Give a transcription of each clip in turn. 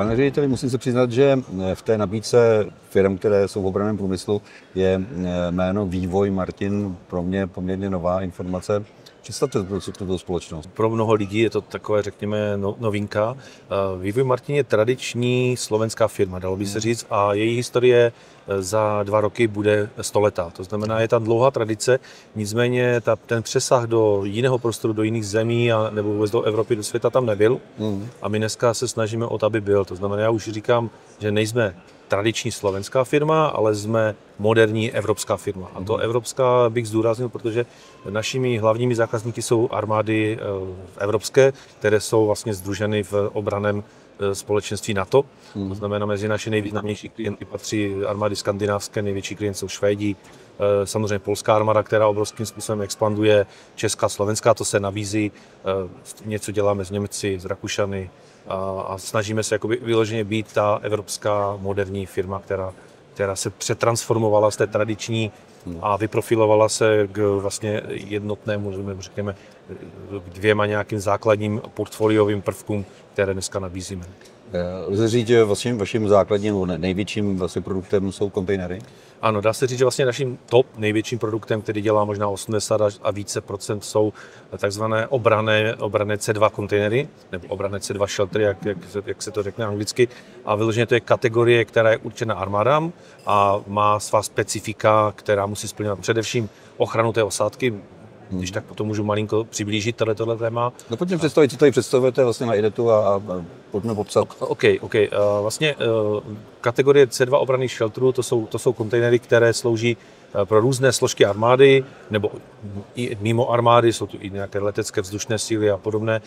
Pane řediteli, musím se přiznat, že v té nabídce firm, které jsou v obranném průmyslu, je jméno Vývoj Martin pro mě poměrně nová informace. Představte tuto společnost. Pro mnoho lidí je to takové, řekněme, novinka. Vývoj Martin je tradiční slovenská firma, dalo by se říct, a její historie za 2 roky bude 100letá. To znamená, je tam dlouhá tradice, nicméně ten přesah do jiného prostoru, do jiných zemí a nebo vůbec do Evropy, do světa tam nebyl. A my dneska se snažíme o to, aby byl. To znamená, já už říkám, že nejsme tradiční slovenská firma, ale jsme moderní evropská firma. A to evropská bych zdůraznil, protože našimi hlavními zákazníky jsou armády evropské, které jsou vlastně sdruženy v obranném společenství NATO. To znamená, mezi naše nejvýznamnější klienty patří armády skandinávské, největší klient jsou Švédi, samozřejmě polská armáda, která obrovským způsobem expanduje, česká, slovenská, to se nabízí, něco děláme s Němci, s Rakušany a snažíme se jakoby vyloženě být ta evropská moderní firma, která se přetransformovala z té tradiční a vyprofilovala se k vlastně jednotnému, řekněme, k 2 nějakým základním portfoliovým prvkům, které dneska nabízíme. Lze říct, že vaším základním největším vlastně produktem jsou kontejnery? Ano, dá se říct, že vlastně naším top největším produktem, který dělá možná 80 a více procent, jsou takzvané obranné C2 kontejnery, nebo obranné C2 sheltery, jak se to řekne anglicky. A vyloženě to je kategorie, která je určena armádám a má svá specifika, která musí splňovat především ochranu té osádky. Když tak potom můžu malinko přiblížit tohle téma. No pojďme představit, co tady představujete vlastně na IDETu a pojďme popsat. OK. Vlastně kategorie C2 obranných shelterů, to jsou kontejnery, které slouží pro různé složky armády, nebo i mimo armády, jsou tu i nějaké letecké vzdušné síly a podobné,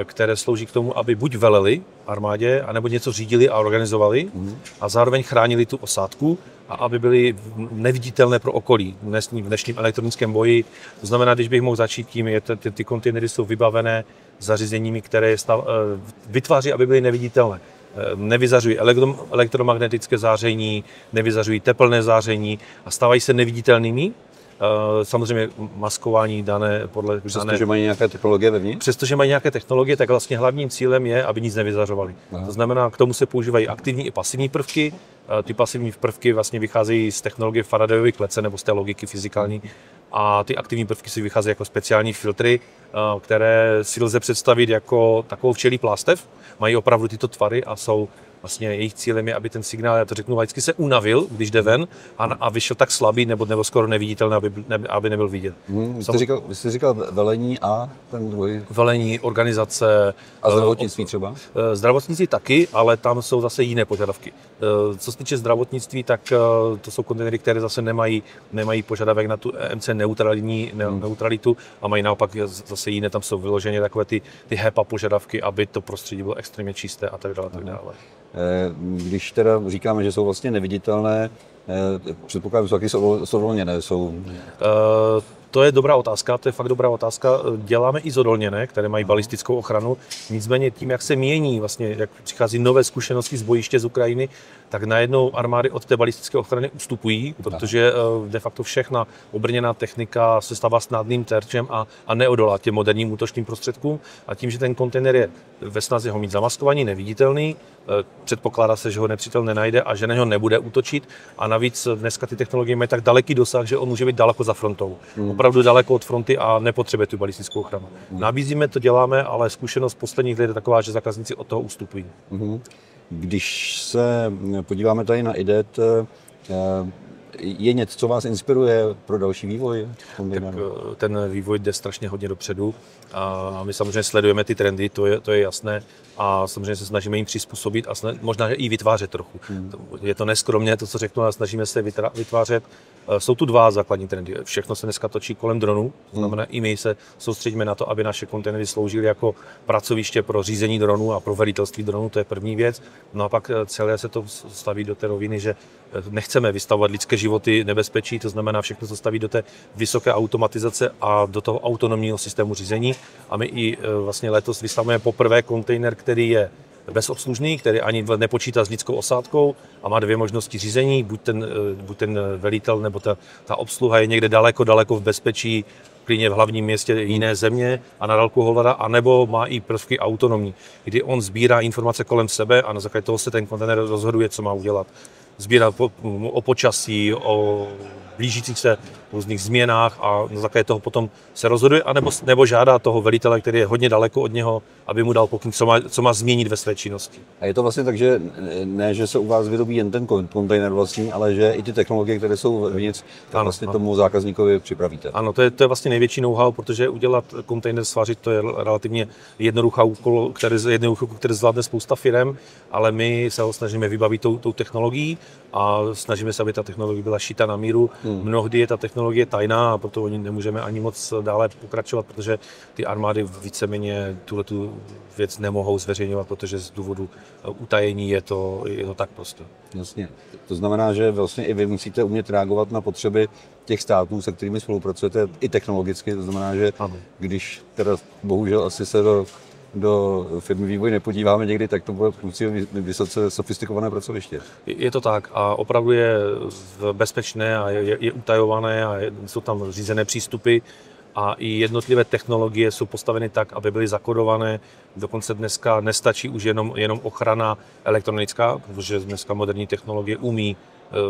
které slouží k tomu, aby buď veleli armádě, anebo něco řídili a organizovali a zároveň chránili tu osádku a aby byly neviditelné pro okolí v dnešním elektronickém boji. To znamená, když bych mohl začít tím, ty kontejnery jsou vybavené zařízeními, které vytváří, aby byly neviditelné. Nevyzařují elektromagnetické záření, nevyzařují teplné záření a stávají se neviditelnými. Samozřejmě maskování dané podle... Přestože mají nějaké technologie vevnitř? Přestože mají nějaké technologie, tak vlastně hlavním cílem je, aby nic nevyzařovali. To znamená, k tomu se používají aktivní i pasivní prvky. Ty pasivní prvky vlastně vycházejí z technologie Faradayovy klece nebo z té logiky fyzikální. A ty aktivní prvky si vycházejí jako speciální filtry, které si lze představit jako takovou včelí plástev. Mají opravdu tyto tvary a jsou vlastně jejich cílem je, aby ten signál, já to řeknu laicky, se unavil, když jde ven a vyšel tak slabý nebo skoro neviditelný, aby nebyl vidět. Vy jste říkal velení a ten druhý? Velení, organizace. A zdravotnictví třeba? Zdravotnictví taky, ale tam jsou zase jiné požadavky. Co se týče zdravotnictví, tak to jsou kontejnery, které zase nemají požadavek na tu MC neutralitu a mají naopak zase jiné, tam jsou vyloženě takové ty HEPA požadavky, aby to prostředí bylo extrémně čisté a tak dále. Když teda říkáme, že jsou vlastně neviditelné, předpokládám, že taky jsou odolněné. To je dobrá otázka, to je fakt dobrá otázka. Děláme i zodolněné, které mají balistickou ochranu. Nicméně tím, jak se mění, vlastně, jak přichází nové zkušenosti z bojiště z Ukrajiny, tak najednou armády od té balistické ochrany ustupují, protože de facto všechna obrněná technika se stává snadným terčem a neodolá těm moderním útočným prostředkům. A tím, že ten kontejner je ve snaze ho mít zamaskovaný, neviditelný, předpokládá se, že ho nepřítel nenajde a že na něho nebude útočit. A navíc dneska ty technologie mají tak daleký dosah, že on může být daleko za frontou. Opravdu daleko od fronty a nepotřebuje tu balistickou ochranu. Nabízíme to, děláme, ale zkušenost posledních let je taková, že zákazníci od toho ustupují. Když se podíváme tady na IDET, je něco, co vás inspiruje pro další vývoj? Tak ten vývoj jde strašně hodně dopředu a my samozřejmě sledujeme ty trendy, to je jasné a samozřejmě se snažíme jim přizpůsobit a možná i vytvářet trochu. Je to neskromně to, co řeknu, ale snažíme se vytvářet. Jsou tu 2 základní trendy. Všechno se dneska točí kolem dronů, to znamená i my se soustředíme na to, aby naše kontejnery sloužily jako pracoviště pro řízení dronů a pro velitelství dronů, to je první věc. No a pak celé se to staví do té roviny, že nechceme vystavovat lidské životy nebezpečí, to znamená všechno se staví do té vysoké automatizace a do toho autonomního systému řízení. A my i vlastně letos vystavujeme poprvé kontejner, který je bezobslužný, který ani nepočítá s lidskou osádkou a má 2 možnosti řízení, buď ten velitel nebo ta obsluha je někde daleko v bezpečí klidně v hlavním městě jiné země a na dálku ho hledá, anebo má i prvky autonomní, kdy on sbírá informace kolem sebe a na základě toho se ten kontejner rozhoduje, co má udělat. Sbírá o počasí, o blížících se různých změnách a na základě toho potom se rozhoduje, nebo žádá toho velitele, který je hodně daleko od něho, aby mu dal pokyn, co má změnit ve své činnosti. A je to vlastně tak, že ne, že se u vás vyrobí jen ten kontejner vlastní, ale že i ty technologie, které jsou vevnitř, tak vlastně tomu zákazníkovi připravíte. Ano, to je vlastně největší know-how, protože udělat kontejner, svařit, to je relativně jednoduchá úkol, který zvládne spousta firem, ale my se ho snažíme vybavit tou technologií a snažíme se, aby ta technologie byla šita na míru. Mnohdy je ta technologie tajná a proto oni nemůžeme ani moc dále pokračovat, protože ty armády víceméně tuhletu věc nemohou zveřejňovat, protože z důvodu utajení je to tak prostě. Jasně. To znamená, že vlastně i vy musíte umět reagovat na potřeby těch států, se kterými spolupracujete i technologicky. To znamená, že když teda bohužel asi se do firmy vývoj nepodíváme někdy, tak to bude vysoce sofistikované pracoviště. Je to tak a opravdu je bezpečné a je utajované a jsou tam řízené přístupy a i jednotlivé technologie jsou postaveny tak, aby byly zakodované. Dokonce dneska nestačí už jenom ochrana elektronická, protože dneska moderní technologie umí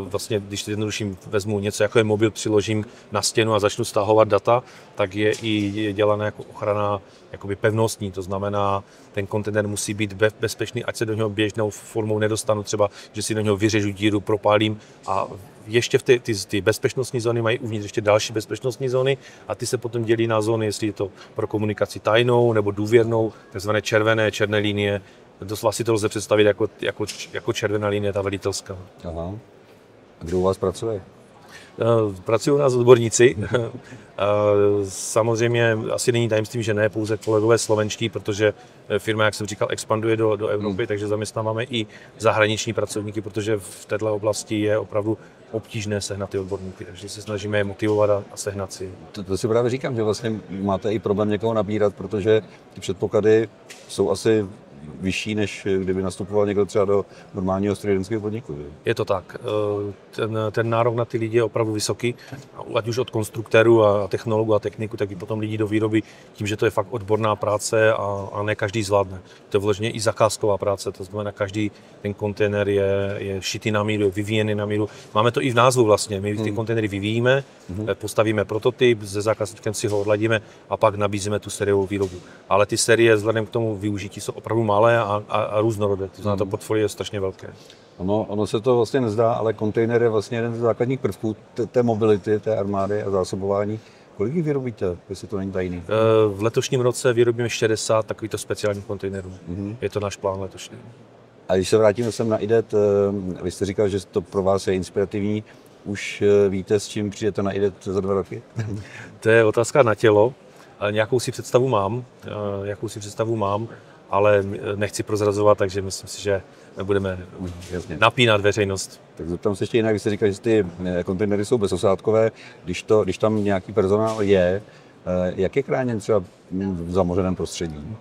vlastně, když to jednoduším vezmu něco, jako je mobil, přiložím na stěnu a začnu stahovat data, tak je i dělaná jako ochrana jakoby pevnostní. To znamená, ten kontejner musí být bezpečný, ať se do něho běžnou formou nedostanu, třeba, že si do něho vyřežu díru, propálím a ještě ty bezpečnostní zóny mají uvnitř ještě další bezpečnostní zóny a ty se potom dělí na zóny, jestli je to pro komunikaci tajnou nebo důvěrnou, takzvané černé linie. Doslova si to lze představit jako červená linie, ta velitelská. Aha. A kdo u vás pracuje? Pracují u nás odborníci. Samozřejmě asi není tajemstvím, že ne pouze kolegové slovenští, protože firma, jak jsem říkal, expanduje do Evropy, takže zaměstnáváme i zahraniční pracovníky, protože v této oblasti je opravdu obtížné sehnat ty odborníky, takže se snažíme je motivovat a sehnat si. To si právě říkám, že vlastně máte i problém někoho nabírat, protože ty předpoklady jsou asi vyšší, než kdyby nastupoval někdo třeba do normálního strojírenského podniku. Je to tak. Ten nárok na ty lidi je opravdu vysoký, ať už od konstruktérů a technologů a techniků, tak i potom lidí do výroby, tím, že to je fakt odborná práce a ne každý zvládne. To je vloženě i zakázková práce, to znamená, každý ten kontejner je šitý na míru, je vyvíjený na míru. Máme to i v názvu vlastně, my ty kontejnery vyvíjíme, postavíme prototyp, se zákazníkem si ho odladíme a pak nabízíme tu sériovou výrobu. Ale ty série vzhledem k tomu využití jsou opravdu malé a různorodé, to znamená, to portfolio je strašně velké. Ono se to vlastně nezdá, ale kontejner je vlastně jeden z základních prvků té mobility, té armády a zásobování. Kolik jich vyrobíte, jestli to není tajný? V letošním roce vyrobíme 60 takovýchto speciálních kontejnerů. Je to náš plán letošní. A když se vrátíme sem na IDET, vy jste říkal, že to pro vás je inspirativní. Už víte, s čím přijdete na IDET za 2 roky? To je otázka na tělo. Nějakou si představu mám, ale nechci prozrazovat, takže myslím si, že budeme napínat veřejnost. Tak zeptám se ještě jinak, vy jste říkal, že ty kontejnery jsou bezosádkové. Když tam nějaký personál je, jak je chráněn třeba v zamořeném prostředí?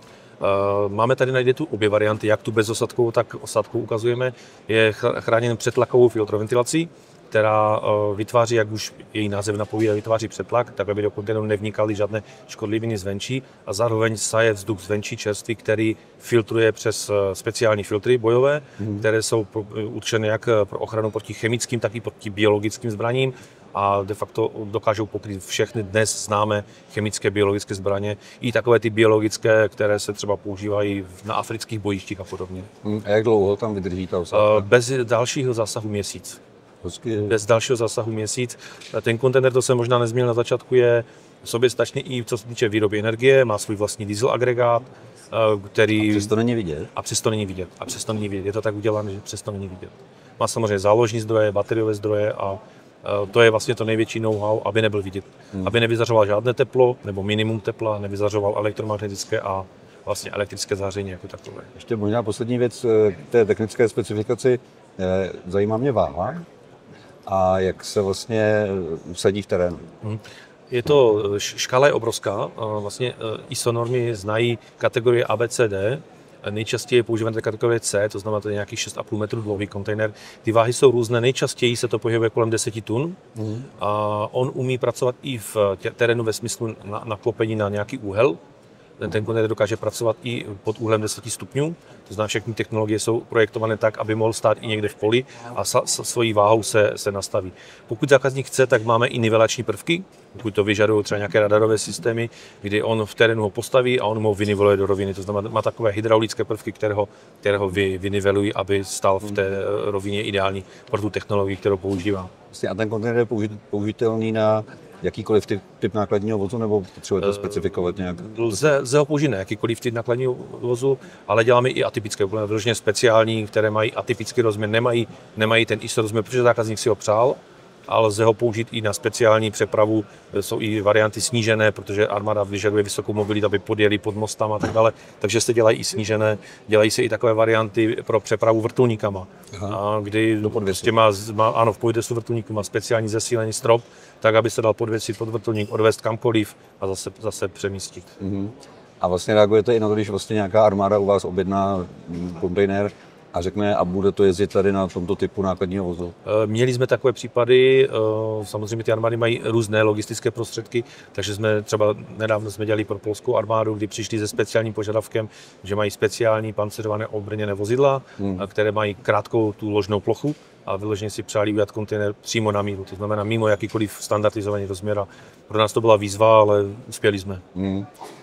Máme tady na IDETu obě varianty, jak tu bezosadkovou, tak osádkovou ukazujeme. Je chráněn přetlakovou filtroventilací, která vytváří, jak už její název napovídá, vytváří přetlak, tak aby do kontejneru nevnikaly žádné škodliviny zvenčí a zároveň saje vzduch zvenčí čerstvý, který filtruje přes speciální filtry bojové, které jsou určené jak pro ochranu proti chemickým, tak i proti biologickým zbraním a de facto dokážou pokrýt všechny dnes známé chemické, biologické zbraně, i takové ty biologické, které se třeba používají na afrických bojištích a podobně. A jak dlouho tam vydrží ta osádka? Bez dalšího zásahu měsíc. Bez dalšího zásahu měsíc. Ten kontejner, to jsem možná nezmínil na začátku, je soběstačný i co se týče výroby energie, má svůj vlastní diesel agregát, který... A přesto není vidět? A přesto není vidět. Je to tak udělané, že přesto není vidět. Má samozřejmě záložní zdroje, bateriové zdroje a to je vlastně to největší know-how, aby nebyl vidět. Aby nevyzařoval žádné teplo nebo minimum tepla, nevyzařoval elektromagnetické a vlastně elektrické záření jako takové. Ještě možná poslední věc k té technické specifikaci. Zajímá mě váha a jak se vlastně usadí v terénu. Škála je obrovská. Vlastně ISO normy znají kategorie ABCD Nejčastěji je používané kategorie C, to znamená to je nějaký 6,5 metru dlouhý kontejner. Ty váhy jsou různé, nejčastěji se to pohybuje kolem 10 tun. A on umí pracovat i v terénu ve smyslu naklopení na nějaký úhel. Ten kontejner dokáže pracovat i pod úhlem 10 stupňů, to znamená, všechny technologie jsou projektované tak, aby mohl stát i někde v poli a svojí váhou se nastaví. Pokud zákazník chce, tak máme i nivelační prvky, pokud to vyžadují třeba nějaké radarové systémy, kdy on v terénu ho postaví a on ho vyniveluje do roviny. To znamená, má takové hydraulické prvky, které ho vynivelují, aby stál v té rovině ideální pro tu technologii, kterou používá. A ten kontejner je použitelný na jakýkoliv typ nákladního vozu, nebo potřebujete to specifikovat nějak? Lze ho použít na jakýkoliv typ nákladního vozu, ale děláme i atypické, vyloženě speciální, které mají atypický rozměr, nemají ten ISO rozměr, protože zákazník si ho přál, ale lze ho použít i na speciální přepravu. Jsou i varianty snížené, protože armáda vyžaduje vysokou mobilitu, aby podjeli pod mostama a tak dále, takže se dělají i snížené, dělají se i takové varianty pro přepravu vrtulníkama. A kdy prostě má v podvěsu vrtulníku má speciální zesílený strop, tak aby se dal podvěsit pod vrtulník, odvést kamkoliv a zase přemístit. A vlastně reagujete i na to, když vlastně nějaká armáda u vás objedná kontejner a řekne, a bude to jezdit tady na tomto typu nákladního vozu? Měli jsme takové případy, samozřejmě ty armády mají různé logistické prostředky, takže nedávno jsme dělali pro polskou armádu, kdy přišli se speciálním požadavkem, že mají speciální pancirované obrněné vozidla, které mají krátkou tu ložnou plochu a vyloženě si přáli udělat kontejner přímo na míru, to znamená mimo jakýkoliv standardizovaný rozměr. Pro nás to byla výzva, ale uspěli jsme.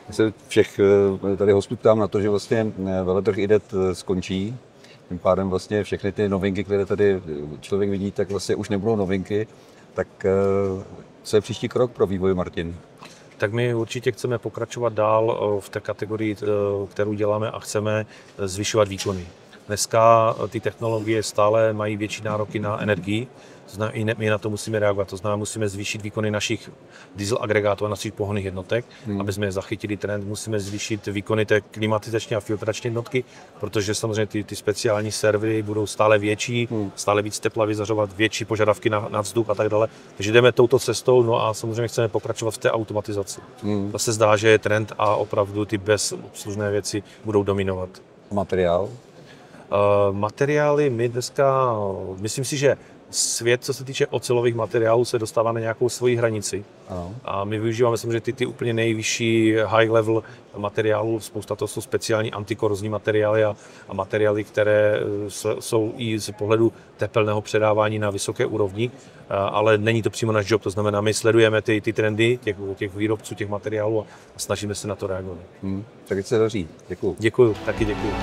Já se všech tady hostů ptám na to, že vlastně veletrh IDET skončí. Tím pádem vlastně všechny ty novinky, které tady člověk vidí, tak vlastně už nebudou novinky. Tak co je příští krok pro Vývoj Martin? Tak my určitě chceme pokračovat dál v té kategorii, kterou děláme a chceme zvyšovat výkony. Dneska ty technologie stále mají větší nároky na energii, to znamená, i my na to musíme reagovat. To znamená, musíme zvýšit výkony našich diesel agregátů a našich pohonných jednotek, aby jsme zachytili trend. Musíme zvýšit výkony té klimatizační a filtrační jednotky, protože samozřejmě ty speciální servery budou stále větší, stále víc tepla vyzařovat, větší požadavky na vzduch a tak dále. Takže jdeme touto cestou, no a samozřejmě chceme pokračovat v té automatizaci. To se zdá, že je trend a opravdu ty bezobslužné věci budou dominovat. Materiál? Materiály my dneska, myslím si, že svět, co se týče ocelových materiálů, se dostává na nějakou svoji hranici. Ano. A my využíváme samozřejmě ty úplně nejvyšší high level materiálů. Spousta toho jsou speciální antikorozní materiály a materiály, které jsou i z pohledu tepelného předávání na vysoké úrovni, ale není to přímo náš job. To znamená, my sledujeme ty trendy těch výrobců, těch materiálů a snažíme se na to reagovat. Tak se daří. Děkuju. Děkuju, taky děkuju.